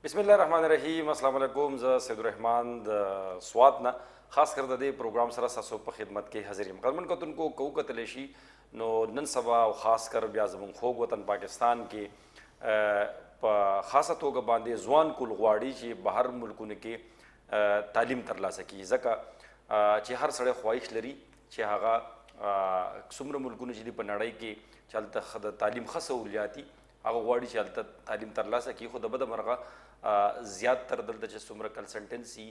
बिस्मिल्लाहिर्रहमानिर्रहीम अस्सलाम वालेकुम। ज़ सैदुर्रहमान द स्वाद ना ख़ास कर द प्रोग्राम सरा सासो पर खिदमत के हाजिर मकरमन कतन को कऊ कतलेशी नो नन सबा ख़ास कर ब्या ज़मुन खोग वतन पाकिस्तान के ख़ासा तोगा बांधे ज़वान कुल गवाड़ी ची बाहर मुल्कुन के तालीम तरला सकी ज़का ची हर सड़े ख्वाहिश लरी ची हागा सुमर मुल्कुन ची दी पनाड़ाई के चलता खद तालीम खसौलियाती आगा गवाड़ी चलता तालीम तरला सकी खुद बद मरगा ज़्यादातर दलता च सुमर कंसल्टेंसी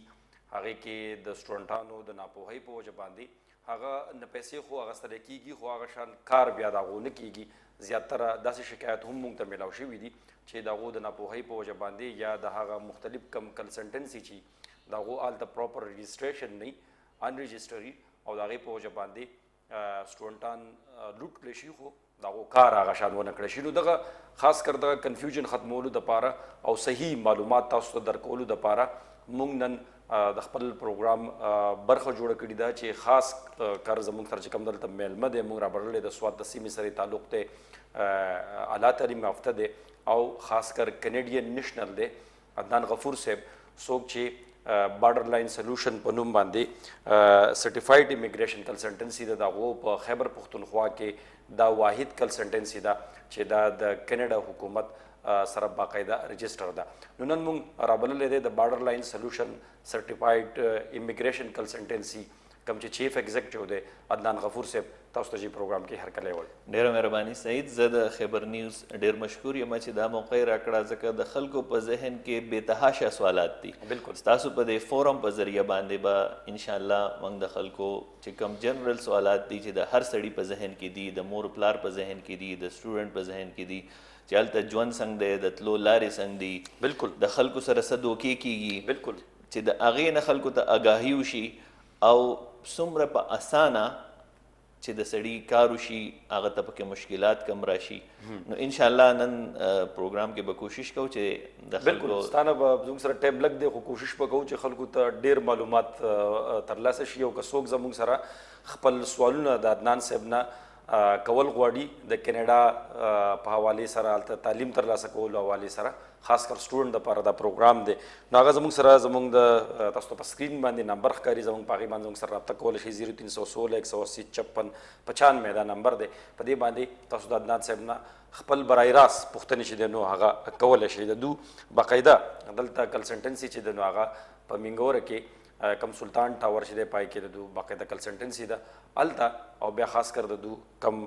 आगे के द स्टूडेंटानो द नापोहई पे वजह बांधे आगा न पैसे खो आगा सरे कीगी खो आगा शान कार ब्या दागो न कीगी ज़्यादातर दास शिकायत हम मुंग तमिलाव शिवी दी छे दागो द नापोहई पे वजह बांधे या दहागा मुख्तलिफ कम कंसल्टेंसी ची दागो आल द प्रॉपर रजिस्ट्रेशन नहीं अनरजिस्टरी और दागे पे वजह बांधे स्टूडेंटान लूट क्लेशी हो दागो कार आगा शान वन कड़शी नो दगा खास कर दगा कन्फ्यूजन खत्मोलू द पारा और सही मालूमात तासु दरकोलू द पारा मुंग नन द खपल प्रोग्राम बरख जोड़ कड़ी दा चे खास कर जमुंग सर कम दल तब मेल मदे मुंग राबरले द स्वाद तसीमी सरी ताल्लुक ते आला तालीम याफ्ता दे और खास कर कैनेडियन नेशनल दे अदनान गफूर साहब सोक चे बॉर्डर लाइन सोल्यूशन पनुम बांधे सर्टिफाइड इमिग्रेशन कंसल्टेंसी दा वो खैबर पुख्तनख्वा के दा वाहिद कंसल्टेंसी दा चे दा द कनाडा हुकूमत सर बाकायदा रजिस्टर दा नुनन मुंग राबल ले द border line solution certified immigration consultancy कम चे चीफ एग्जीक्यूटिव दे अदनान गफूर साहब तास्तो जी प्रोग्राम की हर कले वल ډیره مهرباني سعید زه د خبر نیوز ډیر مشکور یم چې دا موقع راکړه ځکه د خلکو په ذهن کې بے تحاشا سوالات دي بالکل تاسو په دې فورم په ذریعہ باندې به ان شاء الله موږ د خلکو چې کم جنرال سوالات دي چې د هر سړي په ذهن کې دي د مور پلار په ذهن کې دي د سټوډنټ په ذهن کې دي چې هلته ژوند څنګه دی د تلو لارې څنګه دي بالکل د خلکو سره څه دوکې کیږي بالکل چې د هغې نه خلکو ته آګاهي وشي او څومره په اسانه چې د سړي کار وشي هغه ته پکې مشکلات کم راشي نو ان شاء الله نن پروګرام کې به کوشش کوو چې د بالکل خلکو ستانه به زموږ سره ټیب لګ دی خو کوشش وکړو چې خلکو ته ډیر معلومات ترلاسه شي او که څوک زموږ سره خپل سوالونه د عدنان صاحب نه کول غواړي د کینیډا په حواله سره الته تعلیم ترلاسه کول حواله سره خاص کر سټوډنټ د لپاره دا پروګرام دی نو هغه زموږ سره زموږ د تاسو په سکرین باندې نمبر ښکاري زموږ په هغې باندې زموږ سره رابطه کولی شئ 0316 180 56 95 دا نمبر دی په دې باندې تاسو د عدنان صاحب نه خپل برای راست پوښتنې چې دی نو هغه کولی شئ د دو باقاعده دلته کنسلټنسي چې دی نو هغه په مینګوره کې کم سلطان ټاور چې دی پای کې د دو باقاعده کنسلټنسي ده هلته او بیا خاص کر د دو کم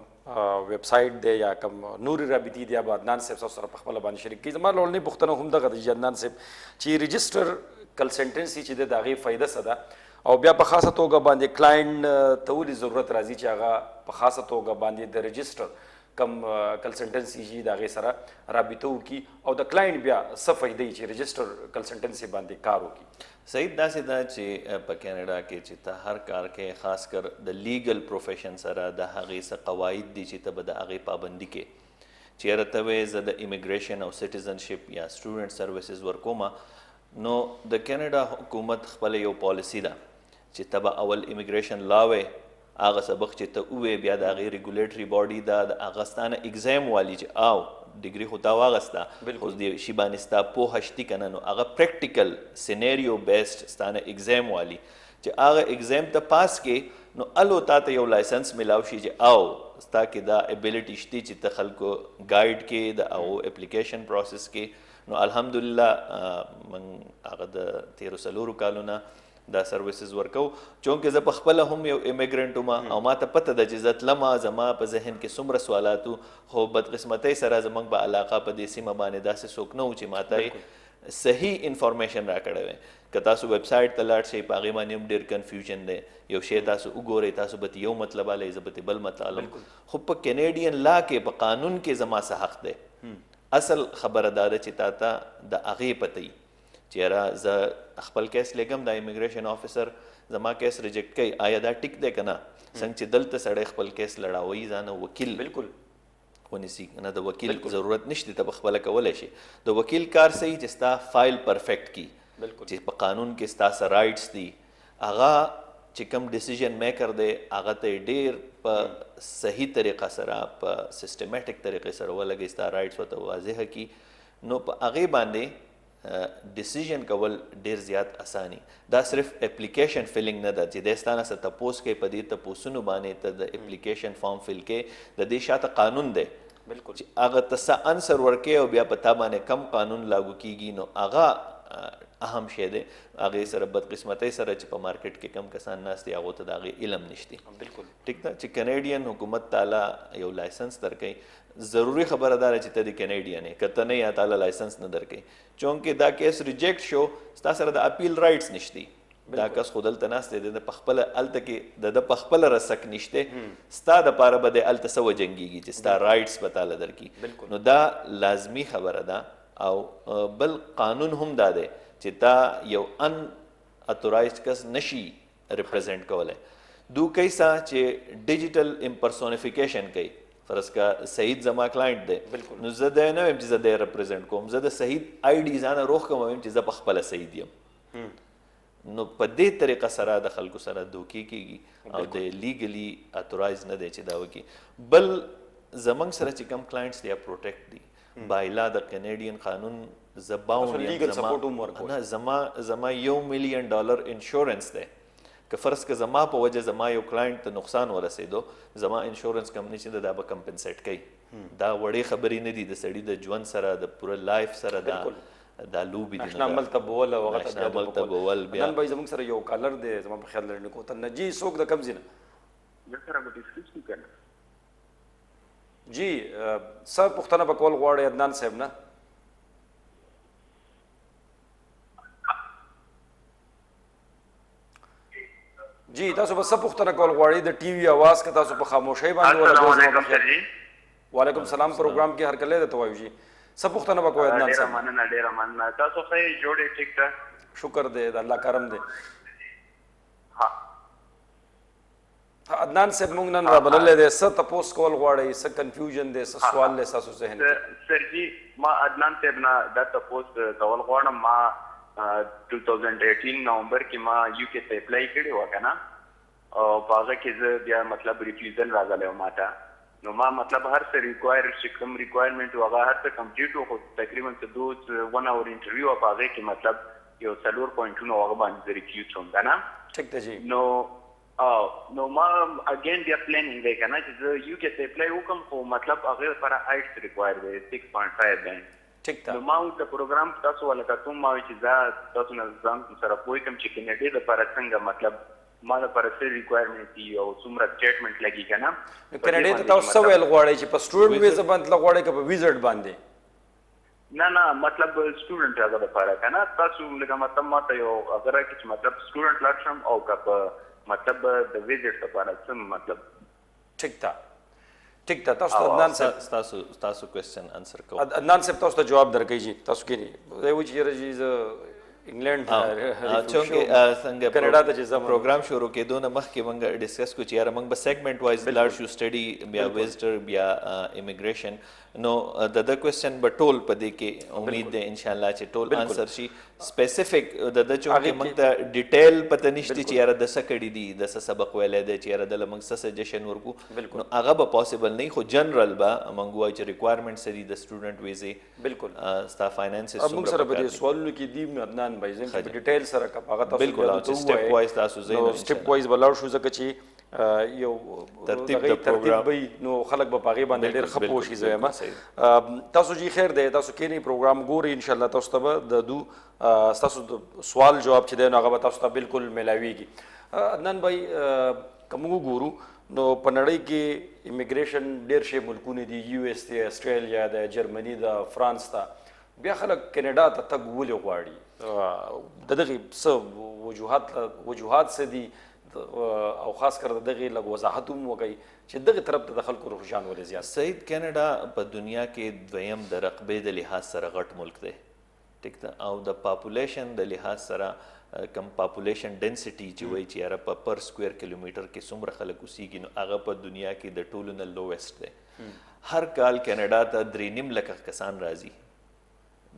ویب سایټ دی یا کم نور رابطي دی یا عدنان صاحب سره په خپله باندې شریک کړي زما لوړنۍ پوښتنه هم دغه ده چې عدنان صاحب چې رجسټر کنسلټنسي چې دی د هغې فایده څه ده او بیا په خاصه توګه باندې کلاینټ ته ولې ضرورت راځي چې هغه په خاصه توګه باندې د رجسټر کم کنسلټنسي چې د هغې سره رابطه وکړي او د کلاینټ بیا څه فایده چې رجسټر کنسلټنسي باندې کار وکړي صحیح داسې ده چې په کینیډا کې چې ته هر کار کې خاص کر د لیګل پروفیشن سره د هغې څه قواعد دي چې ته به د هغې پابندي کې چېرې ته وایې زه د امیګریشن او سټیزنشپ یا سټوډنټ سروسز ورکومه نو د کینیډا حکومت خپله یو پالیسي ده چې ته به اول امیګریشن لا وې هغه سبق چې ته ووایې بیا د هغې ریګولیټري باډي ده د هغه ستانه اګزام والي چې او ډیګري خو تا واغسته اوس دې شي باندې ستا پوهه شتي که نه نو هغه پریکټیکل سینیریو بیسډ ستانه اګزام والي چې هغه اګزام ته پاس کې نو الو تا ته یو لایسنس میلاو شي چې او ستا کې دا ابیلیټي شتي چې ته خلکو ګایډ کې د هغو اپلیکیشن پروسس کې نو الحمدلله موږ هغه د 13 کالو نه دا سروسز ورکو چونکې زه په خپله هم یو امیګرنټ وم او ما ته پته ده چې زه تلمه زما په ذهن کې څومره سوالات خو بدقسمتۍ سره زموږ به علاقه په دې سیمه باندې داسې څوک نه و چې ما ته صحیح انفارمیشن راکړی وی که تاسو ویب سایټ ته لاړ شئ په هغې باندې هم ډېر کنفیوژن دی یو شی تاسو وګورئ تاسو به یو مطلب الی زه به بل مطلب خو په کینیډین لا کې په قانون کې زما څه حق دی اصل خبره دا ده چې تا ته د هغې پته وي چېره زه خپل کیس لګم د امیګریشن آفیسر زما کیس ریجیکټ کوي آیا دا ټیک دی که نه څنګه چې دلته سړی خپل کیس لړاوي ځانه وکیل بالکل ونیسي نه د وکیل ضرورت نشته ته پخپله کولی شي د وکیل کار صحیح چې ستا فایل پرفیکټ کی چې په قانون کې ستا څه رایټس دي هغه چې کوم ډیسیژن میکر دی هغه ته ډېر په صحیح طریقه سره په سیسټمیټک طریقې سره ولګي ستا رایټس ورته واضحه کي نو په هغې باندې ډیسیژن کول ډیر زیات اساني. دا صرف اپلیکیشن فیلینګ نه ده چې د ستانه څخه تپوس کې په دې تپوسونو باندې ته د اپلیکیشن فارم فل کې د دې شاته قانون دی بالکل چې هغه ته څه انسر ورکې او بیا په تا باندې کم قانون لاګو کیږي نو هغه اهم شی دی. هغې سره بدقسمتۍ سره چې په مارکیټ کې کم کسان ناست دي هغو ته د هغې علم نشتی. بالکل ټیک ده چې کنیډین حکومت تعالی یو لایسنس درکوي. ضروری خبره دا چې ته د کنیډین یې که ته نه یا تعالی لایسنس نه درکوي چونکې دا کیس ریجیکټ شو ستا سره د اپیل رایټس نشتی. دا کس خو دلته ناست دی د پخپله هلته کې د پخپله رسک نشته ستا دپاره به دی هلته څه وجنګېږي چې ستا رایټس به تاله درکړي. نو دا لازمي خبره ده. او بل قانون هم دا دی چې تا یو ان اتورایزډ کس نشي ریپرزینټ کولی. دو کیسه چې ډیجیټل امپرسونیفیکیشن کوي فرض کا سعید زما کلاینټ دی نو زه دی نه وایم چې زه دی ریپرزینټ کوم زه د سعید آی ډي ځانه روغ کوم وایم چې زه په خپله سعید یم. نو په دې طریقه سره د خلکو سره دوکې کیږي او د لیګلی اتورایز نه دی چې دا وکړي. بل زمونږ سره چې کم کلاینټس دی پروټیکټ دي بایلا د کنیډین قانون زه باونډ یم زما $1 ملیون انشورنس دی که فرض که زما په وجه زما یو کلاینټ ته نقصان ورسېدو زما انشورنس کمپنی چې دا به کمپنسیټ کوي. دا وړې خبرې نه دي د سړي د ژوند سره د پوره لایف سره دا لوبې دي. ناشنا عمل ته بول او هغه ناشنا عمل ته بول. بیا نن به زموږ سره یو کالر دی زما په خیال لري کو ته نجی څوک د کم ځینه زه سره به ډسکس وکړم. جی سر پښتنه په کول غواړي عدنان صاحب نه جی تاسو به څه پوښتنه کول غواړئ د ټي وي اواز که تاسو په خاموشۍ باندې وعلیکم السلام پروګرام کې هرکلی درته وایو جی څه پوښتنه به کوئ عدنان صاحب؟ ډېره مننه تاسو ښه جوړې ټیک ده شکر دی د الله کرم دی. عدنان صاحب موږ نن رابللی دی څه تپوس کول غواړئ څه کنفیوژن دی څه سوال دی ستاسو ذهن کې؟ سر جی ما عدنان صاحب نه دا تپوس کول غواړم. ما 2018 نومبر کې ما یو کې ته اپلای کړی و که نه او په هغه کې زه بیا مطلب ریفیوزل راغلی و ما ته نو ما مطلب هر څه ریکوایر چې کوم ریکوایرمنټ و هغه هر څه کمپلیټ و خو تقریبا څه 1 اور انټرویو و په هغې کې مطلب یو 4 پوینټونه هغه باندې زه ریفیوز شوم که نه. ټیک ده جی. نو ما اگین بیا پلانینګ دی که نه چې زه یو کې ته اپلای وکړم خو مطلب هغې لپاره آیټس ریکوایر دی 6.5 بینډ. ټیک ده. نو ما د پروګرام تاسو ولا کتم ما چې زه تاسو نه ځان سره پوه کوم چې کنیډا د لپاره څنګه مطلب ما د لپاره څه ریکوایرمنټ دي او څومره سټیټمنټ لګي که نه. کنیډا ته تاسو څه ویل غواړئ چې په سټوډنټ ویزه باندې تلل غواړئ که په ویزټ باندې؟ نه مطلب سټوډنټ هغه لپاره که نه تاسو لکه مطلب ما ته یو هغه راکړي چې مطلب سټوډنټ لاړ شم او که په مطلب د ویزټ لپاره څه مطلب. ټیک ده ټیک ده. تاسو ته عدنان صاحب ستاسو کوېسچن انسر کوم. عدنان صاحب تاسو ته جواب درکوي جی تاسو کښېنئ دی وایي چې یاره جی زه انګلینډ چونکې څنګه کینیډا ته چې ځم پروګرام شروع کېدو نه مخکې موږ ډسکس کړو چې یاره موږ به سیګمنټ وایز لاړ شو سټډي بیا ویزټر بیا امیګریشن. نو د ده کوېسچن به ټول په دې کې امید دی انشاءالله چې ټول انسر شي سپیسیفک د ده چونکې موږ ته ډیټیل پته نشته چې یاره د څه کړي دي د څه سبق ویلی دی چې یاره دله موږ څه سجیشن ورکړو نو هغه به پاسبل نه وي خو جنرل به موږ وایو چې ریکوایرمنټ څه دي د سټوډنټ ویزې بالکل ستا فاینانسز موږ سره په دې سوالونو کې دي عدنان بھائی زه په ډیټیل سره که هغه تاسو بالکل سټیپ وایز تاسو نو سټیپ وایز به لاړ شو ځکه چې یو ترتیب وي نو خلک به په هغې باندې ډېر ښه پوه شي زه یم. تاسو جی خیر دی تاسو کښېنئ پروګرام ګورئ انشاءالله تاسو ته به د دو ستاسو سوال جواب چې دی نو هغه به تاسو ته بالکل میلاویږي. عدنان بھائی که موږ وګورو نو په نړۍ کې امیګریشن ډېر شی ملکونه دي یو ایس دی اسټرالیا ده جرمني ده فرانس ته بیا خلک کینیډا ته تګ ولې غواړي د دغې څه وجوهات څه دي او خاص کر د دغې لږ وضاحت هم وکړئ چې دغې طرف ته د خلکو رجحان ولې زیات. سعید کینیډا په دنیا کې دویم د رقبې د لحاظ سره غټ ملک دی ټیک ده او د پاپولیشن د لحاظ سره کم پاپولیشن ډینسټي چې وایي چې یاره په پر سکویر کیلومیټر کې څومره خلک اوسیږي نو هغه په دنیا کې د ټولو نه لوویسټ دی. هر کال کینیډا ته 3.5 لکه کسان راځي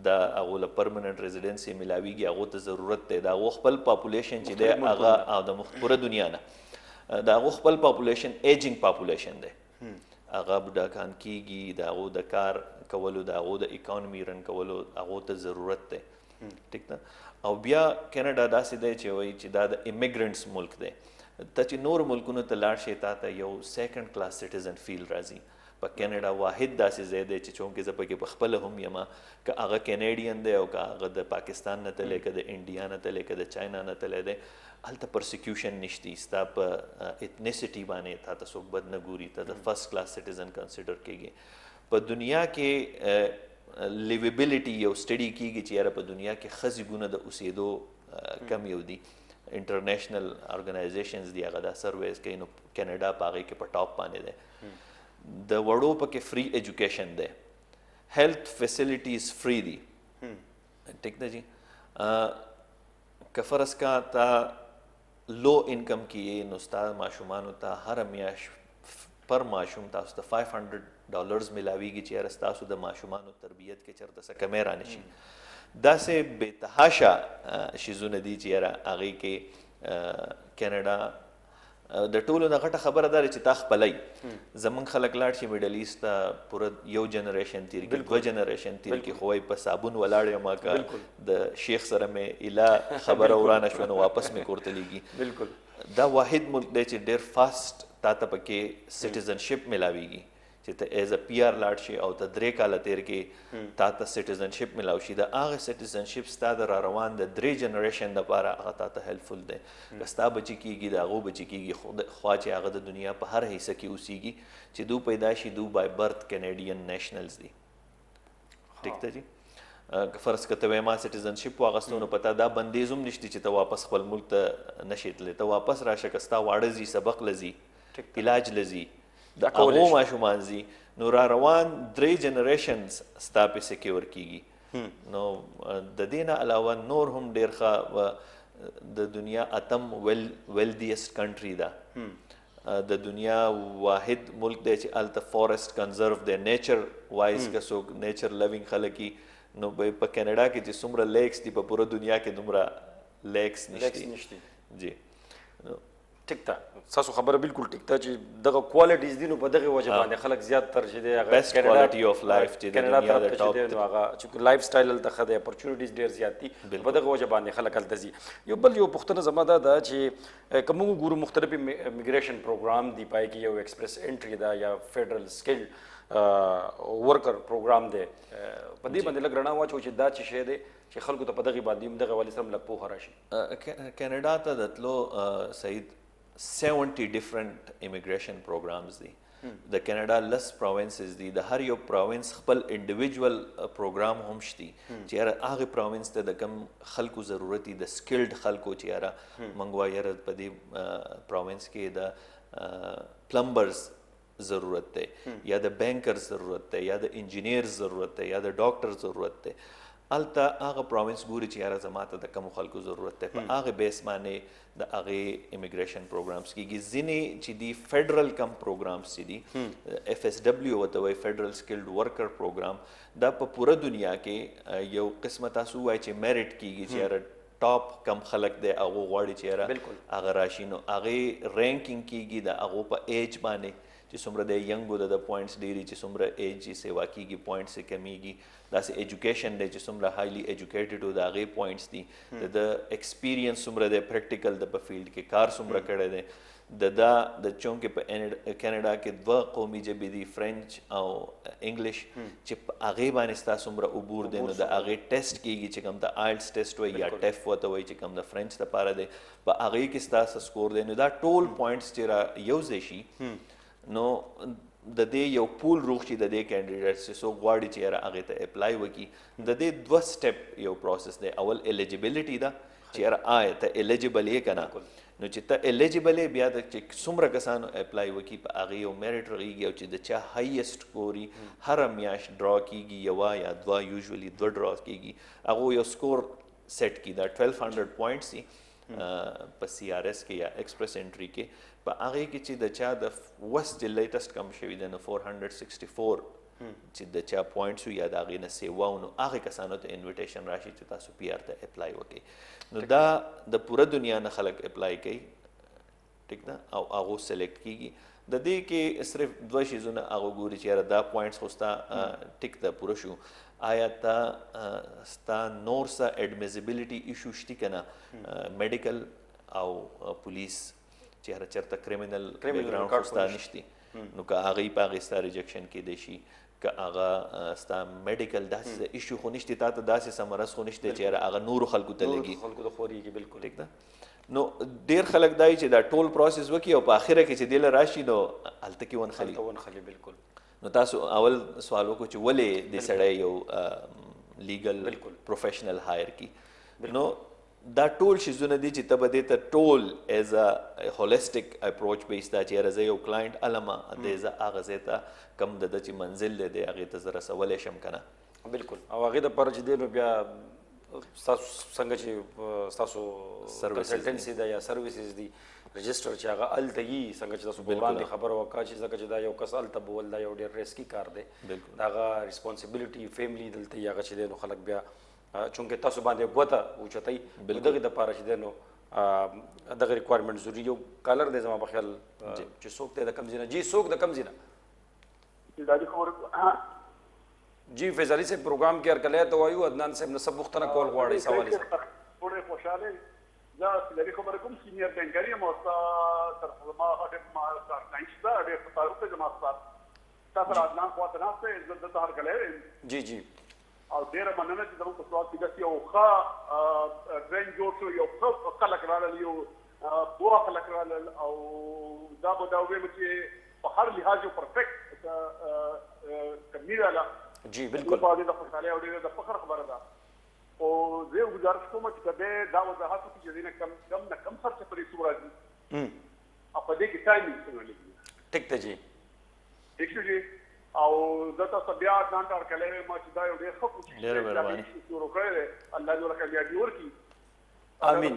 د هغو له پرمننټ ریزیډنسي میلاویږي هغو ته ضرورت دی د هغو خپل پاپولیشن چې دی هغه او د پوره دنیا نه د هغو خپل پاپولیشن ایجنګ پاپولیشن دی هغه بډاګان کیږي د هغو د کار کولو د هغو د اکانومي رن کولو هغو ته ضرورت دی ټیک ده. او بیا کینیډا داسې دی چې وایي چې دا د ایمیګرنټس ملک دی. ته چې نور ملکونو ته لاړ شې تا ته یو سیکنډ کلاس سټیزن فیل راځي. په کینیډا واحد داسې ځای دی چې چونکې زه پکې په خپله هم یم، که هغه کینیډین دی او که هغه د پاکستان نه تللی، که د انډیا نه تللی، که د چاینا نه تللی دی، هلته پرسیکیوشن نشتی. ستا په ایتنیسټي باندې تا ته څوک بد نه ګوري، ته د فرسټ کلاس سټیزن کنسیډر کېږي. په دنیا کې لیویبلټي یو سټډي کېږي چې یاره په دنیا کې ښځې ګونه د اوسېدو کم یو دي. انټرنیشنل ارګنایزیشنز دی هغه دا سرویز کوي، نو کینیډا په هغې کې په ټاپ باندې دی. د وړو پکې فری ایجوکیشن دی، هیلث فیسیلیټیز فری دي. ټیک ده جی. که فرض کا تا لو انکم کې نو ستا ماشومانو ته هره میاشت پر ماشوم تاسو ته $500 ملاویږي چې یاره ستاسو د ماشومانو تربیت کې چېرته څه کمی رانشي. داسې بې تحاشه شیزونه دي چې یاره هغې کې کینیډا د ټولو نه غټه خبره دا چې تا خپلی زمونږ خلک لاړ شي میډل ایسټ ته پوره یو جنریشن تیر کړي، 2 جنریشن تیر کړي، خو وایي په صابون ولاړ یم که د شیخ سره مې ایله خبره ورانه شوه نو واپس مې کور ته لیږي. بالکل دا واحد ملک دی چې ډېر فاسټ تا ته پکې سټیزنشپ ملاویږي چې ته ایز ا پی آر لاړ شي او ته 3 کاله تیر کې تا ته سټیزنشپ ملاو شي. د هغه سټیزنشپ ستا د را روان د 3 جنریشن دپاره هغه تا ته هیلپفل دی. که ستا بچي کېږي د هغو بچي کېږي، خوا چې هغه د دنیا په هر حصه کې اوسېږي، چې دو پیدا شي دو بای برث کینیډین نیشنلز دي. ټیک ده جی. که فرض که ته وایې ما سټیزنشپ واغستو نو په تا دا بندیز هم نشته چې ته واپس خپل ملک ته نشې تللی. ته واپس راشه که ستا واړه ځي، سبق لځي، علاج لځي، د هغو ماشومان ځي، نو را روان 3 جنریشنز ستا پې سیکیور کېږي. نو د دې نه علاوه نور هم ډېر ښه د دنیا اتم ویلدیسټ کنټري ده. د دنیا واحد ملک دی چې هلته فارسټ کنزرو دی، نیچر وایز که څوک نیچر لوینګ خلک وي نو په کینیډا کې چې څومره لیکس دي په پوره دنیا کې دومره لیکس نشتی. جی ټیک ده. ستاسو خبره بالکل ټیک ده چې دغه کوالټیز دي نو په دغې وجه باندې خلک زیات تر چې دی هغه بیسټ کوالټي اف لایف چې د دنیا د ټاپ دی نو هغه چې لایف سټایل هلته ښه دی، اپرچونیټیز ډېر زیات دي، په دغه وجه باندې خلک هلته ځي. یو پوښتنه زما دا ده چې که موږ وګورو مختلف امیګریشن پروګرام دی، پای کې یو ایکسپریس انټري ده یا فیډرل سکلډ ورکر پروګرام دی. په دې باندې لږ رڼا واچو چې دا څه شی دی چې خلکو ته په دغې باندې هم دغه حوالې سره هم لږ پوهه راشي. کینیډا ته د تلو سعید 70 ډیفرنٹ امیګریشن پروګرامز دي. د کینیډا لس پروینسز دي، د هر یو پروینس خپل انډیویجول پروګرام هم شتي چې یاره هغې پروینس ته د کم خلکو ضرورت دي، د سکلډ خلکو چې یاره موږ وایو یاره په دې پروینس کې د پلمبرز ضرورت دی، یا د بینکرز ضرورت دی، یا د انجینیرز ضرورت دی، یا د ډاکټر ضرورت دی. هلته هغه پروینس ګوري چې یاره زما ته د کمو خلکو ضرورت دی، په هغې بیس باندې د هغې امیګریشن پروګرامس کېږي. ځینې چې دي فیډرل کم پروګرامس چې دي FSW ورته وایي، فیډرل سکلډ ورکر پروګرام، دا په پوره دنیا کې یو قسمه تاسو ووایي چې میرټ کېږي چې یاره ټاپ کم خلک دی هغو غواړي چې یاره هغه راشي، نو هغې رینکینګ کېږي د هغو په ایج باندې چې څومره دی ینګو د پوینټس ډېري، چې څومره ایج یې سیوا کېږي پوینټس یې کمیږي. داسې ایجوکیشن دی چې څومره هایلی ایجوکیټډ و د هغې پوینټس دي، د ایکسپیرینس څومره دی، پریکټیکل د په فیلډ کې کار څومره کړی دی. د چونکې په کینیډا کې 2 قومي ژبې دي، فرینچ او انګلیش، چې په هغې باندې ستا څومره عبور دی نو د هغې ټیسټ کېږي چې کوم د آیلټس ټیسټ وایي یا ټیف ورته وایي چې کوم د فرینچ دپاره دی، په هغې کې ستا څه سکور دی. نو دا ټول پوینټس چې را یو ځای شي نو د دې یو پول روغ شي د دې کینډیډیټس چې څوک غواړي چې یاره هغې ته اپلای وکړي. د دې 2 سټیپ یو پروسس دی. اول ایلیجیبلټي ده چې یاره آیا ته ایلیجیبل یې که نه، نو چې ته ایلیجیبل یې بیا د چې څومره کسانو اپلای وکړي په هغې یو میرټ رغېږي، او چې د چا هایسټ سکور وي هره میاشت ډرا کېږي، 1 یا 2 یوزولي 2 ډرا کېږي، هغو یو سکور سیټ کړي. دا 1200 پوینټس دي په CRS کې یا ایکسپریس انټري کې. په هغې کې چې د چا د وست چې لیټسټ کم شوي دی نو 464 چې د چا پوینټس وي یا د هغې نه سیوا و، نو هغې کسانو ته انویټیشن راشي چې تاسو PR ته اپلای وکړئ. نو دا د پوره دنیا نه خلک اپلای کوي. ټیک ده او هغه سلیکټ کیږي د دې کې صرف دوه شیزونه هغه ګوري چې دا پوینټس خو ستا ټیک ده پوره شو آیا ستا نور څه اډمیزیبیلیټي ایشو شته که نه میډیکل او پولیس چې هر چېرته کریمینل بیکګراؤنډ خو ستا نشته نو که هغې په هغې ستا ریجکشن کیدی شي که هغه ستا میډیکل داسې ایشو خو نشته تا ته داسې څه مرض خو نشته چې هغه نورو خلکو ته لګي خلکو ته خورېږي بالکل ټیک ده نو ډیر خلک دای چې دا ټول پروسس وکړي او په اخره کې چې دل راشي نو هلته کې ونخلي بالکل نو تاسو اول سوال وکړو چې ولې د سړی یو لیګل پروفیشنل هایر کی نو دا ټول شیزونه دي چې ته به دې ته ټول ایز ا هولیسټک اپروچ بیسته چې یاره زه یو کلاینټ علمه دی زه هغه ځای ته کم د ده چې منزل دی دی هغې ته زه رسولی شم که نه بالکل او هغې دپاره چې دی نو بیا ستاسو څنګه چې ستاسو کنسلټنسي ده یا سروسز دي رجسټر چې هغه هلته وي څنګه چې تاسو په وړاندې خبره وکړه چې ځکه چې دا یو کس هلته بول دا یو ډېر ریسکي کار دی د هغه ریسپانسبیلیټي فیملی دلته وي هغه چې دی نو خلک بیا چونکې تاسو باندې ګوته اوچتئ دغې دپاره چې دی نو دغه ریکوایرمنټ ضروري یو کالر دی زما په خیال چې څوک دی د کوم ځای نه جی څوک د کوم ځای نه جی فیض علي صاحب پروګرام کې هرکلی ته وایو عدنان صاحب نه څه پوښتنه کول غواړئ سوال یې ډېر خوشحاله زه لري خبره کوم سینیئر بینکر یم او ستا تر زما ډېر ما ستا کلاینټ شته ډېر ښه تعلق دی زما ستا ستا سره عدنان خواته ناست دی زه دلته هرکلی یم جی جی او ډېره مننه چې زموږ په سوال کې داسې یو ښه ټرین جوړ شو یو ښه خلک راغلل یو پوهه خلک راغلل او دا به دا ووایم چې په هر لحاظ یو پرفیکټ کمپني راغله جی بالکل په دې د خوشحالۍ او ډېره د فخر خبره ده او زه ګزارش کوم چې کله دا وضاحت وکړي چې نه کم نه کم خرچ پرې څو راځي او په دې کې ټایمینګ څنګه لګي ټیک ده جی ټیک شو جی او زه تاسو بیا ځان ته ورکړی ما چې دا یو ډېر ښه کوشش ډېره مهرباني شروع کړی دی الله دې ورته کامیابي ورکړي امین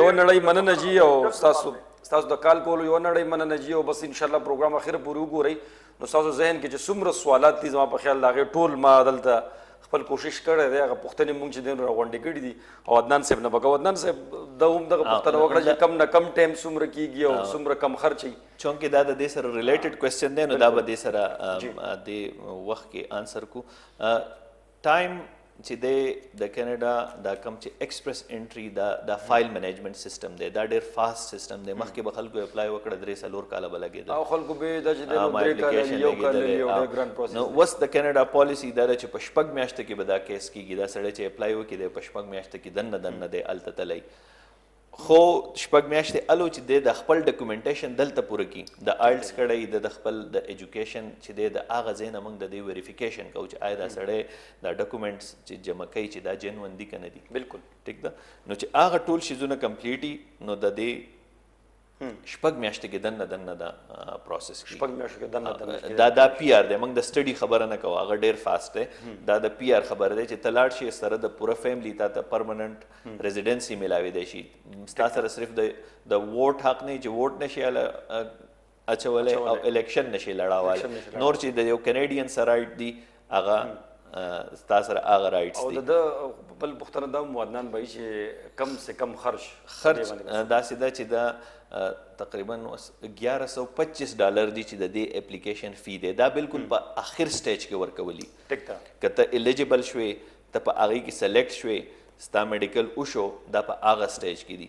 یو نړۍ مننه جی او ستاسو د کال کولو یو نړۍ مننه جی او بس انشاءالله پروګرام اخر پورې وګورئ نو ستاسو ذهن کې چې څومره سوالات دي زما په خیال د هغې ټول ما دلته خپل کوشش کړی دی هغه پوښتنې مونږ چې دی نو راغونډې کړي دي او عدنان صاحب نه به کوو عدنان صاحب دا هم دغه پوښتنه وکړه چې کم نه کم ټایم څومره کېږي او څومره کم خرچ وي چونکې دا د دې سره ریلیټډ کوېسچن دی نو دا به دې سره د وخت کې آنسر کو ټایم چې دی د کینیډا دا کم چې ایکسپریس انټري دا فایل مینجمنټ سیسټم دی دا ډېر فاسټ سیسټم دی مخکې به خلکو اپلای وکړه 3-4 کاله به لګېدل او خلکو به دا چې دی نو 3 کاله یو کال یو ډېر ګران پروسس نو اوس د کینیډا پالیسي دا ده چې په شپږ میاشتو کې به دا کیس کېږي دا سړی چې اپلای وکړي دی په شپږ میاشتو کې دننه دی هلته تللی خو شپږ میاشتې الو چې دی د خپل ډاکومنټیشن دلته پوره کړي د آیلټس کړی د خپل د ایجوکیشن چې دی د هغه ځای نه موږ د دې ویریفیکیشن کوو چې آیا دا سړی دا ډاکومنټس چې جمع کوي چې دا جنون دي که نه دي بالکل ټیک ده نو چې هغه ټول شیزونه کمپلیټي نو د دې شپږ میاشتې کې دننه دا پروسس کېږي شپږ میاشتې کې دننه دا پی آر دی موږ د سټډي خبره نه کوو هغه ډېر فاسټ دی دا د پی آر خبره دی چې ته لاړ شي سره د پوره فیملی تا ته پرمننټ ریزیډنسي میلاویدی شي ستا سره صرف د ووټ حق نه چې ووټ نشي اچولی او الیکشن نشي لړاولی نور چې د یو کینیډین څه رایټ دي هغه ستا سره هغه رایټس دي او د بل پوښتنه دا هم عدنان بھائی چې کم سے کم خرچ داسې ده چې دا تقریبا $1125 دي چې د دې اپلیکیشن فی دی دا بالکل په آخر سټیج کې ورکولي ټیک ده که ته الیجیبل شوې ته په هغې کې سلیکټ شوې ستا میډیکل وشو دا په هغه سټیج کې دي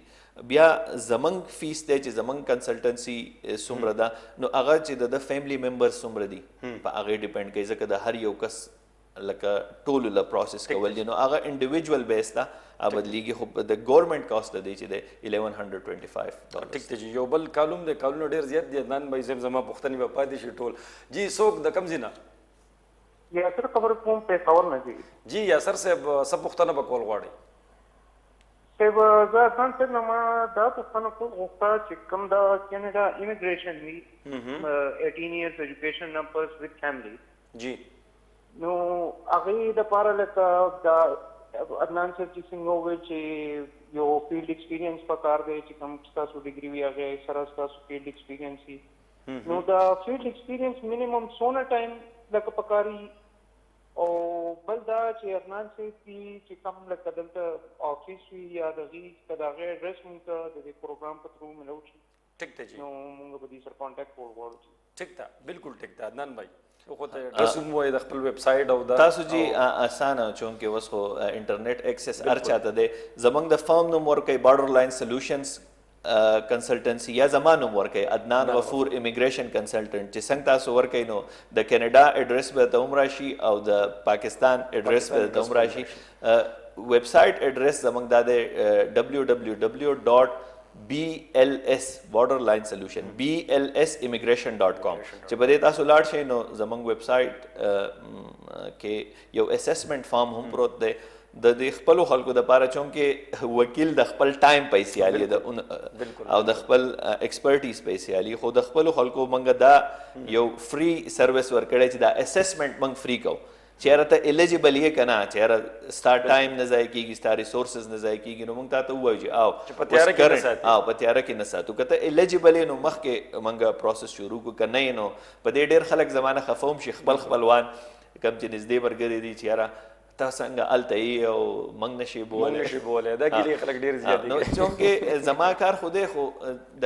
بیا زمونږ فیس دی چې زمونږ کنسلټنسي څومره ده نو هغه چې د فیملی ممبرز څومره دي په هغې ډیپینډ کوي ځکه د هر یو کس لکه ټولو له پروسس کول دي نو هغه انډیویجول بیس ته بدلیږي خو د ګورنمنټ کاسټ د دی چې دی $1125 ټیک دی یو بل کالم دی کالونه ډېر زیات دي عدنان بھائی صاحب زما پوښتنې به پاتې شي ټول جی څوک د کوم ځای نه یاسر خبرې کوم پېښور نه دی جی یاسر صاحب څه پوښتنه به کول غواړئ صاحب زه عدنان صاحب نه ما دا پوښتنه کول غوښته چې کوم د کینیډا امیګریشن وي 18 years education numbers with family جی نو هغې دپاره لکه دا عدنان صاحب چې څنګه وویل چې یو فیلډ ایکسپیرینس پکار دی چې کوم ستاسو ډګري وي هغې سره ستاسو فیلډ ایکسپیرینس وي نو دا فیلډ ایکسپیرینس منیمم څونه ټایم لکه پکاري او بل دا چې عدنان صاحب چې کوم لکه دلته آفیس وي یا د هغې که د هغې اډرس مونږ ته د دې پروګرام په ترو ملو شي ټیک ته جی نو موږ به دې سره کانټیکټ وکړو. ټیک ته بالکل ټیک ته عدنان بھائی خو ته اډرس مو د خپل ویب سټ او دا تاسو جی اسانه چونکه وس خو انټرنیټ ایکسس هر چاته دی زمنګ د فرم نوم ورکي بارډر لاین سولوشنز کنسلټنسي یا زما نوم ورکي عدنان غفور امیګریشن کنسلټنټ چې څنګه تاسو ورکي نو د کینیډا اډرس به ته عمر شي او د پاکستان اډرس به ته عمر شي. ویب سټ اډرس زمنګ د www. BLS borderline solution BLSimmigration.com چې په دې تاسو لاړ شئ نو زمونږ ویب سټ کې یو اسسمنټ فارم هم پروت دی د دې خپل خلکو د پاره چونکه وکیل د خپل ټایم پیسې علي د او د خپل ایکسپرټیز پیسې علي خو د خپل خلکو منګه دا یو فری سرویس ورکړی چې دا اسسمنټ منګ فری کو چیرې ته الیجیبل یې کنه چیرې سٹارټ ټایم نه ځای کیږي سٹار ریسورسز نه ځای کیږي نو موږ ته وایو چې او په تیار کې نه ساتي او په تیار کې نه ساتو کته الیجیبل نو مخکې موږ پروسس شروع کو کنه نو په دې ډېر خلک زمانه خفوم شي خپلوان کم چې نږدې ورګري دي چیرې تا څنګه الته او موږ نشي بوله دا ګلی خلک ډېر زیات دي نو چونکه زما کار خوده خو